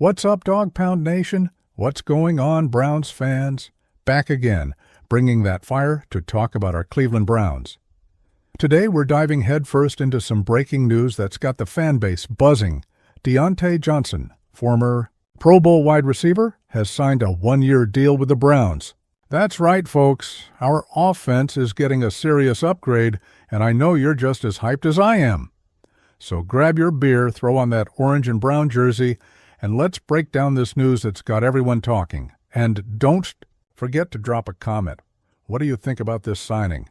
What's up, Dog Pound Nation? What's going on, Browns fans? Back again, bringing that fire to talk about our Cleveland Browns. Today, we're diving headfirst into some breaking news that's got the fan base buzzing. Diontae Johnson, former Pro Bowl wide receiver, has signed a one-year deal with the Browns. That's right, folks. Our offense is getting a serious upgrade, and I know you're just as hyped as I am. So grab your beer, throw on that orange and brown jersey, and let's break down this news that's got everyone talking. And don't forget to drop a comment. What do you think about this signing?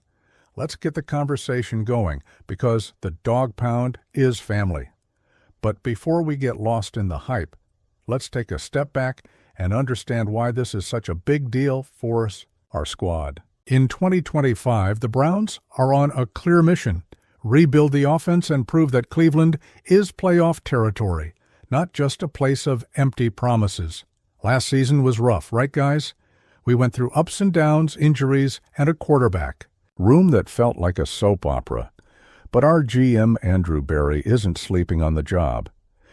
Let's get the conversation going, because the Dog Pound is family. But before we get lost in the hype, let's take a step back and understand why this is such a big deal for us, our squad. In 2025, the Browns are on a clear mission: rebuild the offense and prove that Cleveland is playoff territory, not just a place of empty promises. Last season was rough, right, guys? We went through ups and downs, injuries, and a quarterback room that felt like a soap opera. But our GM, Andrew Berry, isn't sleeping on the job.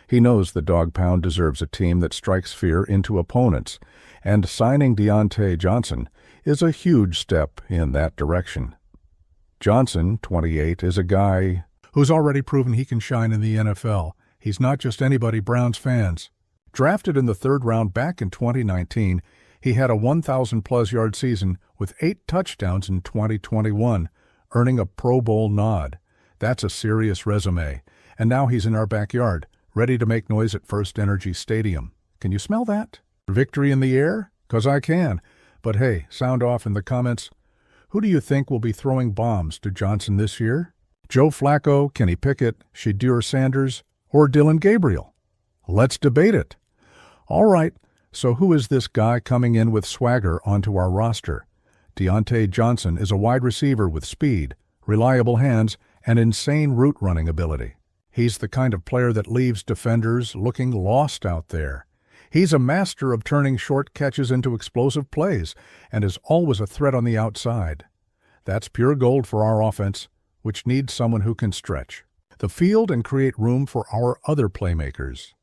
He knows the Dog Pound deserves a team that strikes fear into opponents, and signing Diontae Johnson is a huge step in that direction. Johnson, 28, is a guy who's already proven he can shine in the NFL. He's not just anybody, Browns fans. Drafted in the third round back in 2019, he had a 1,000-plus yard season with 8 touchdowns in 2021, earning a Pro Bowl nod. That's a serious resume. And now he's in our backyard, ready to make noise at First Energy Stadium. Can you smell that? Victory in the air? 'Cause I can. But hey, sound off in the comments. Who do you think will be throwing bombs to Johnson this year? Joe Flacco, Kenny Pickett, Shadur Sanders, or Dylan Gabriel? Let's debate it. All right, so who is this guy coming in with swagger onto our roster? Diontae Johnson is a wide receiver with speed, reliable hands, and insane route running ability. He's the kind of player that leaves defenders looking lost out there. He's a master of turning short catches into explosive plays and is always a threat on the outside. That's pure gold for our offense, which needs someone who can stretch the field and create room for our other playmakers.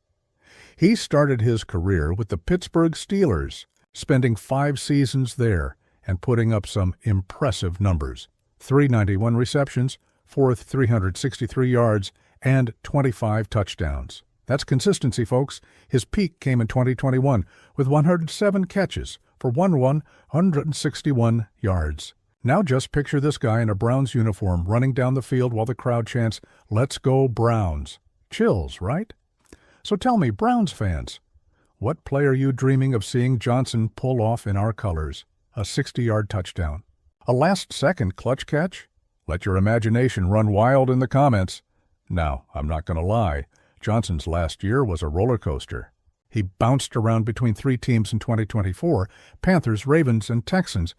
He started his career with the Pittsburgh Steelers, spending 5 seasons there and putting up some impressive numbers: 391 receptions, 363 yards, and 25 touchdowns. That's consistency, folks. His peak came in 2021 with 107 catches for 161 yards. Now just picture this guy in a Browns uniform running down the field while the crowd chants, "Let's go Browns." Chills, right? So tell me, Browns fans, what play are you dreaming of seeing Johnson pull off in our colors? A 60-yard touchdown? A last-second clutch catch? Let your imagination run wild in the comments. Now, I'm not going to lie. Johnson's last year was a roller coaster. He bounced around between 3 teams in 2024, Panthers, Ravens, and Texans,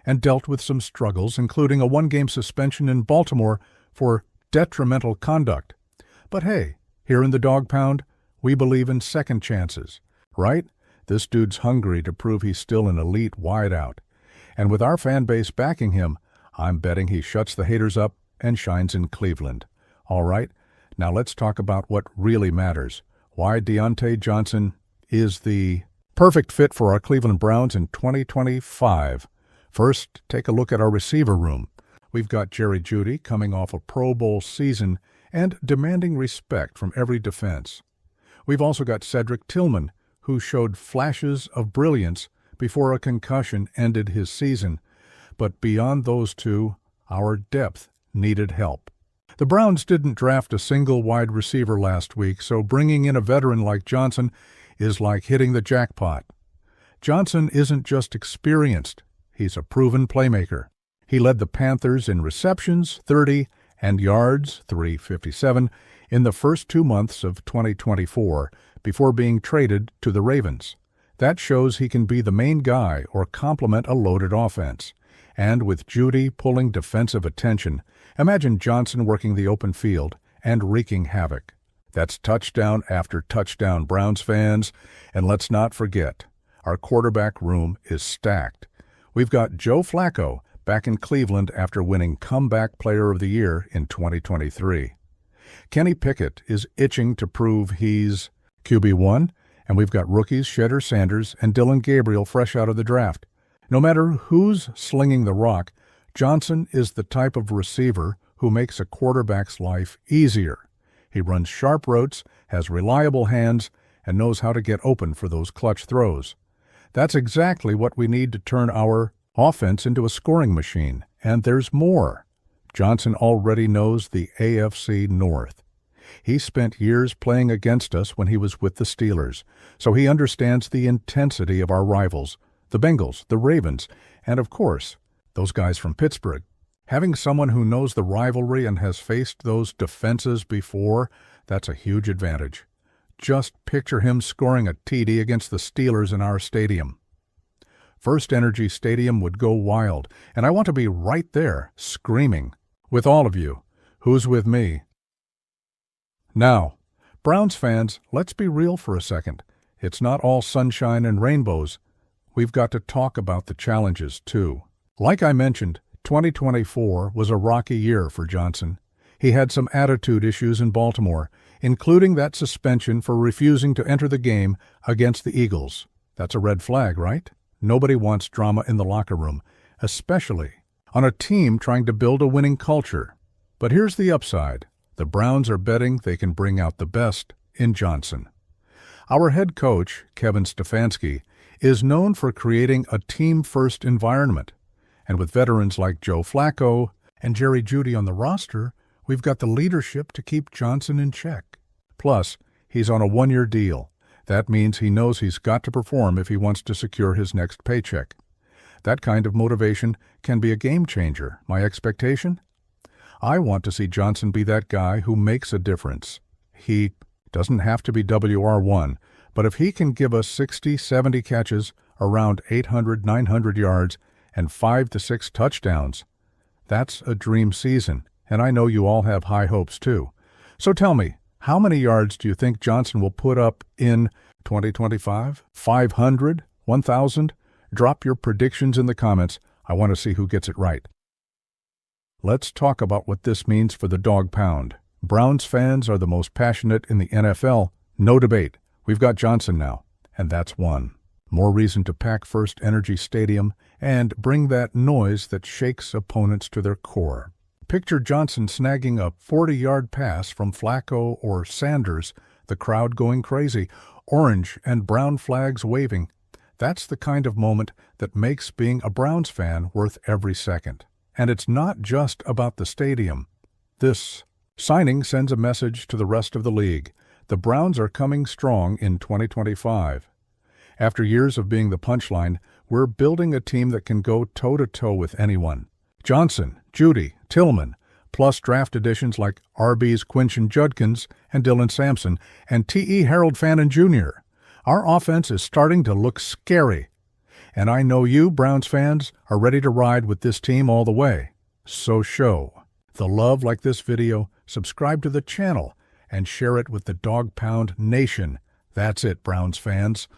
and dealt with some struggles, including a 1-game suspension in Baltimore for detrimental conduct. But hey, here in the Dog Pound, we believe in second chances, right? This dude's hungry to prove he's still an elite wideout. And with our fan base backing him, I'm betting he shuts the haters up and shines in Cleveland. All right, now let's talk about what really matters. Why Diontae Johnson is the perfect fit for our Cleveland Browns in 2025. First, take a look at our receiver room. We've got Jerry Jeudy coming off a Pro Bowl season and demanding respect from every defense. We've also got Cedric Tillman, who showed flashes of brilliance before a concussion ended his season. But beyond those two, our depth needed help. The Browns didn't draft a single wide receiver last week, so bringing in a veteran like Johnson is like hitting the jackpot. Johnson isn't just experienced, he's a proven playmaker. He led the Panthers in receptions, 30, and yards, 357, in the first 2 months of 2024 before being traded to the Ravens. That shows he can be the main guy or complement a loaded offense. And with Jeudy pulling defensive attention, imagine Johnson working the open field and wreaking havoc. That's touchdown after touchdown, Browns fans. And let's not forget, our quarterback room is stacked. We've got Joe Flacco back in Cleveland after winning Comeback Player of the Year in 2023. Kenny Pickett is itching to prove he's QB1, And we've got rookies Shedder Sanders and Dylan Gabriel fresh out of the draft. No matter who's slinging the rock, Johnson is the type of receiver who makes a quarterback's life easier. He runs sharp routes, has reliable hands, and knows how to get open for those clutch throws. That's exactly what we need to turn our offense into a scoring machine. And there's more. Johnson already knows the AFC North. He spent years playing against us when he was with the Steelers, so he understands the intensity of our rivals, the Bengals, the Ravens, and of course, those guys from Pittsburgh. Having someone who knows the rivalry and has faced those defenses before, that's a huge advantage. Just picture him scoring a TD against the Steelers in our stadium. First Energy Stadium would go wild, and I want to be right there, screaming, with all of you. Who's with me? Now, Browns fans, let's be real for a second. It's not all sunshine and rainbows. We've got to talk about the challenges, too. Like I mentioned, 2024 was a rocky year for Johnson. He had some attitude issues in Baltimore, including that suspension for refusing to enter the game against the Eagles. That's a red flag, right? Nobody wants drama in the locker room, especially on a team trying to build a winning culture. But here's the upside. The Browns are betting they can bring out the best in Johnson. Our head coach, Kevin Stefanski, is known for creating a team-first environment. And with veterans like Joe Flacco and Jerry Jeudy on the roster, we've got the leadership to keep Johnson in check. Plus, he's on a one-year deal. That means he knows he's got to perform if he wants to secure his next paycheck. That kind of motivation can be a game changer. My expectation? I want to see Johnson be that guy who makes a difference. He doesn't have to be WR1, but if he can give us 60, 70 catches, around 800, 900 yards, and 5 to 6 touchdowns, that's a dream season, and I know you all have high hopes too. So tell me, how many yards do you think Johnson will put up in 2025? 500? 1,000? Drop your predictions in the comments. I want to see who gets it right. Let's talk about what this means for the dog pound. Browns fans are the most passionate in the NFL. No debate. We've got Johnson now, and that's one. More reason to pack First Energy Stadium and bring that noise that shakes opponents to their core. Picture Johnson snagging a 40-yard pass from Flacco or Sanders, the crowd going crazy, orange and brown flags waving. That's the kind of moment that makes being a Browns fan worth every second. And it's not just about the stadium. This signing sends a message to the rest of the league. The Browns are coming strong in 2025. After years of being the punchline, we're building a team that can go toe-to-toe with anyone. Johnson, Jeudy, Tillman, plus draft additions like RB's Quinton Judkins and Dylan Sampson, and T.E. Harold Fannin Jr. Our offense is starting to look scary. And I know you, Browns fans, are ready to ride with this team all the way. So show the love like this video, subscribe to the channel, and share it with the Dog Pound Nation. That's it, Browns fans.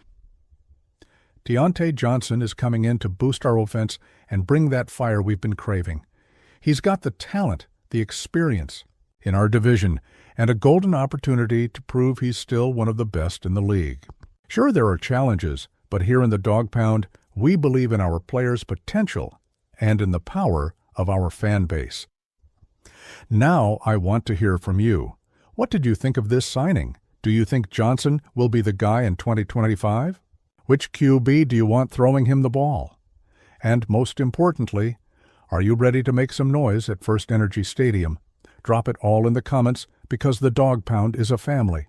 Diontae Johnson is coming in to boost our offense and bring that fire we've been craving. He's got the talent, the experience in our division, and a golden opportunity to prove he's still one of the best in the league. Sure, there are challenges, but here in the Dog Pound, we believe in our players' potential and in the power of our fan base. Now I want to hear from you. What did you think of this signing? Do you think Johnson will be the guy in 2025? Which QB do you want throwing him the ball? And most importantly, are you ready to make some noise at First Energy Stadium? Drop it all in the comments because the Dog Pound is a family,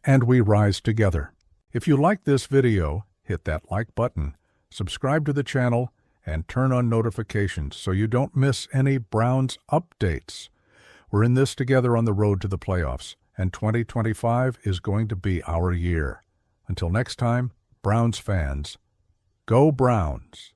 and we rise together. If you like this video, hit that like button, subscribe to the channel, and turn on notifications so you don't miss any Browns updates. We're in this together on the road to the playoffs, and 2025 is going to be our year. Until next time, Browns fans, go Browns!